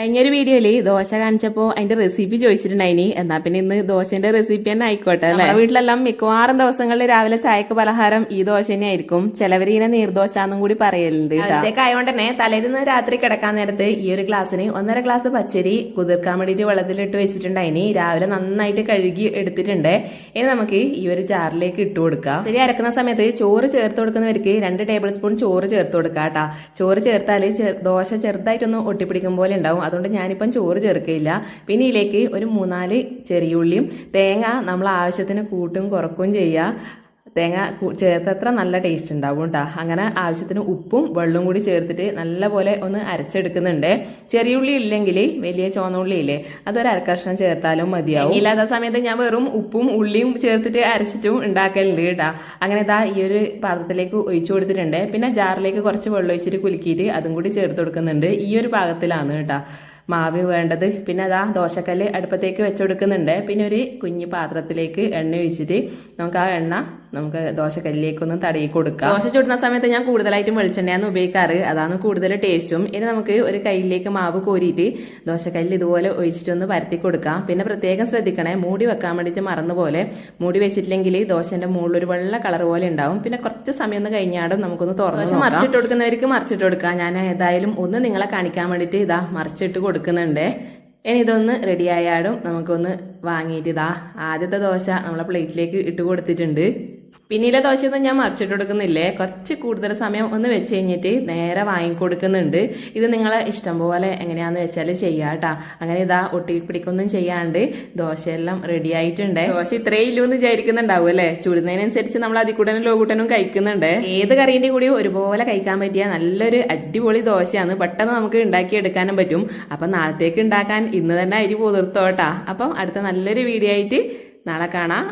കഴിഞ്ഞൊരു വീഡിയോയില് ദോശ കാണിച്ചപ്പോൾ അതിന്റെ റെസിപ്പി ചോദിച്ചിട്ടുണ്ടായിനി. എന്നാ പിന്നെ ഇന്ന് ദോശന്റെ റെസിപ്പി തന്നെ ആയിക്കോട്ടെ അല്ലെ. വീട്ടിലെല്ലാം മിക്കവാറും ദിവസങ്ങളിൽ രാവിലെ ചായക്ക് പലഹാരം ഈ ദോശ തന്നെ ആയിരിക്കും. ചിലവരിങ്ങനെ നീർദോശ എന്നും കൂടി പറയലുണ്ട്. ഇതൊക്കെ ആയതുകൊണ്ട് തന്നെ തലേന്ന് രാത്രി കിടക്കാൻ നേരത്ത് ഈ ഒരു ഗ്ലാസ്സിന് 1.5 ഗ്ലാസ് പച്ചരി കുതിർക്കാൻ വേണ്ടിയിട്ട് വെള്ളത്തിലിട്ട് വെച്ചിട്ടുണ്ടായിനി. രാവിലെ നന്നായിട്ട് കഴുകി എടുത്തിട്ടുണ്ട്. ഇനി നമുക്ക് ഈ ഒരു ജാറിലേക്ക് ഇട്ട് കൊടുക്കാം. ശരി, അരക്കുന്ന സമയത്ത് ചോറ് ചേർത്ത് കൊടുക്കുന്നവർക്ക് 2 ടേബിൾ സ്പൂൺ ചോറ് ചേർത്ത് കൊടുക്കാം കേട്ടാ. ചോറ് ചേർത്താൽ ദോശ ചെറുതായിട്ടൊന്ന് ഒട്ടിപ്പിടിക്കും പോലെ ഉണ്ടാവും. അതുകൊണ്ട് ഞാനിപ്പം ചോറ് ചേർക്കയില്ല. പിന്നെ ഇതിലേക്ക് ഒരു 3-4 ചെറിയുള്ളിയും തേങ്ങ നമ്മൾ ആവശ്യത്തിന് കൂട്ടും കുറക്കും ചെയ്യുക. തേങ്ങ ചേർത്തത്ര നല്ല ടേസ്റ്റ് ഉണ്ടാവും കേട്ടോ. അങ്ങനെ ആവശ്യത്തിന് ഉപ്പും വെള്ളവും കൂടി ചേർത്തിട്ട് നല്ലപോലെ ഒന്ന് അരച്ചെടുക്കുന്നുണ്ട്. ചെറിയുള്ളി ഇല്ലെങ്കിൽ വലിയ ചുവന്നുള്ളി ഇല്ലേ, അതൊരു അരക്കഷ്ണം ചേർത്താലും മതിയാവും. ഇല്ലാത്ത സമയത്ത് ഞാൻ വെറും ഉപ്പും ഉള്ളിയും ചേർത്തിട്ട് അരച്ചിട്ടും ഉണ്ടാക്കലുണ്ട് കേട്ടോ. അങ്ങനെ ഇതാ ഈ ഒരു പാത്രത്തിലേക്ക് ഒഴിച്ചു കൊടുത്തിട്ടുണ്ട്. പിന്നെ ജാറിലേക്ക് കുറച്ച് വെള്ളം ഒഴിച്ചിട്ട് കുലുക്കിയിട്ട് അതും കൂടി ചേർത്ത് കൊടുക്കുന്നുണ്ട്. ഈ ഒരു പാകത്തിലാണ് കേട്ടോ മാവ് വേണ്ടത്. പിന്നെ അതാ ദോശക്കല്ല് അടുപ്പത്തേക്ക് വെച്ചുകൊടുക്കുന്നുണ്ട്. പിന്നെ ഒരു കുഞ്ഞു പാത്രത്തിലേക്ക് എണ്ണ ഒഴിച്ചിട്ട് നമുക്ക് ആ എണ്ണ ദോശക്കല്ലിലേക്കൊന്ന് തടയി കൊടുക്കാം. ദോശ ചുടുന്ന സമയത്ത് ഞാൻ കൂടുതലായിട്ടും വെളിച്ചെണ്ണയാണ് ഉപയോഗിക്കാറ്. അതാണ് കൂടുതൽ ടേസ്റ്റും. ഇനി നമുക്ക് ഒരു കയ്യിലേക്ക് മാവ് കോരിയിട്ട് ദോശക്കല്ല് ഇതുപോലെ ഒഴിച്ചിട്ടൊന്ന് പരത്തി കൊടുക്കാം. പിന്നെ പ്രത്യേകം ശ്രദ്ധിക്കണേ, മൂടി വെക്കാൻ വേണ്ടിയിട്ട് മറന്നുപോലെ മൂടി വെച്ചിട്ടില്ലെങ്കിൽ ദോശന്റെ മുകളിൽ ഒരു വെള്ള കളർ പോലെ ഉണ്ടാവും. പിന്നെ കുറച്ച് സമയം ഒന്ന് കഴിഞ്ഞാടും നമുക്കൊന്ന് തുറന്ന് മറിച്ചിട്ട് കൊടുക്കുന്നവർക്ക് മറിച്ചിട്ട് കൊടുക്കാം. ഞാൻ ഏതായാലും ഒന്ന് നിങ്ങളെ കാണിക്കാൻ വേണ്ടിയിട്ട് ഇതാ മറിച്ചിട്ട് കൊടുക്കുന്നുണ്ട്. ഇനി ഇതൊന്ന് റെഡി ആയാടും നമുക്കൊന്ന് വാങ്ങിയിട്ട് ഇതാ ആദ്യത്തെ ദോശ നമ്മളെ പ്ലേറ്റിലേക്ക് ഇട്ട് കൊടുത്തിട്ടുണ്ട്. പിന്നീലെ ദോശയൊന്നും ഞാൻ മറിച്ചിട്ട് കൊടുക്കുന്നില്ലേ, കുറച്ച് കൂടുതൽ സമയം ഒന്ന് വെച്ച് കഴിഞ്ഞിട്ട് നേരെ വാങ്ങിക്കൊടുക്കുന്നുണ്ട്. ഇത് നിങ്ങളെ ഇഷ്ടം പോലെ എങ്ങനെയാന്ന് വെച്ചാൽ ചെയ്യാം കേട്ടാ. അങ്ങനെ ഇതാ ഒട്ടിപ്പിടിക്കൊന്നും ചെയ്യാണ്ട് ദോശയെല്ലാം റെഡി ആയിട്ടുണ്ട്. ദോശ ഇത്രേ ഇല്ലൂന്ന് വിചാരിക്കുന്നുണ്ടാവും അല്ലെ. ചുടുന്നതിനനുസരിച്ച് നമ്മൾ അതിക്കൂട്ടനും ലോകൂട്ടനും കഴിക്കുന്നുണ്ട്. ഏത് കറീന്റെ കൂടി ഒരുപോലെ കഴിക്കാൻ പറ്റിയ നല്ലൊരു അടിപൊളി ദോശയാണ്. പെട്ടെന്ന് നമുക്ക് ഉണ്ടാക്കിയെടുക്കാനും പറ്റും. അപ്പൊ നാളത്തേക്ക് ഉണ്ടാക്കാൻ ഇന്ന് തന്നെ അരി പുതിർത്തോട്ടാ. അപ്പം അടുത്ത നല്ലൊരു വീഡിയോ ആയിട്ട് നാളെ കാണാം.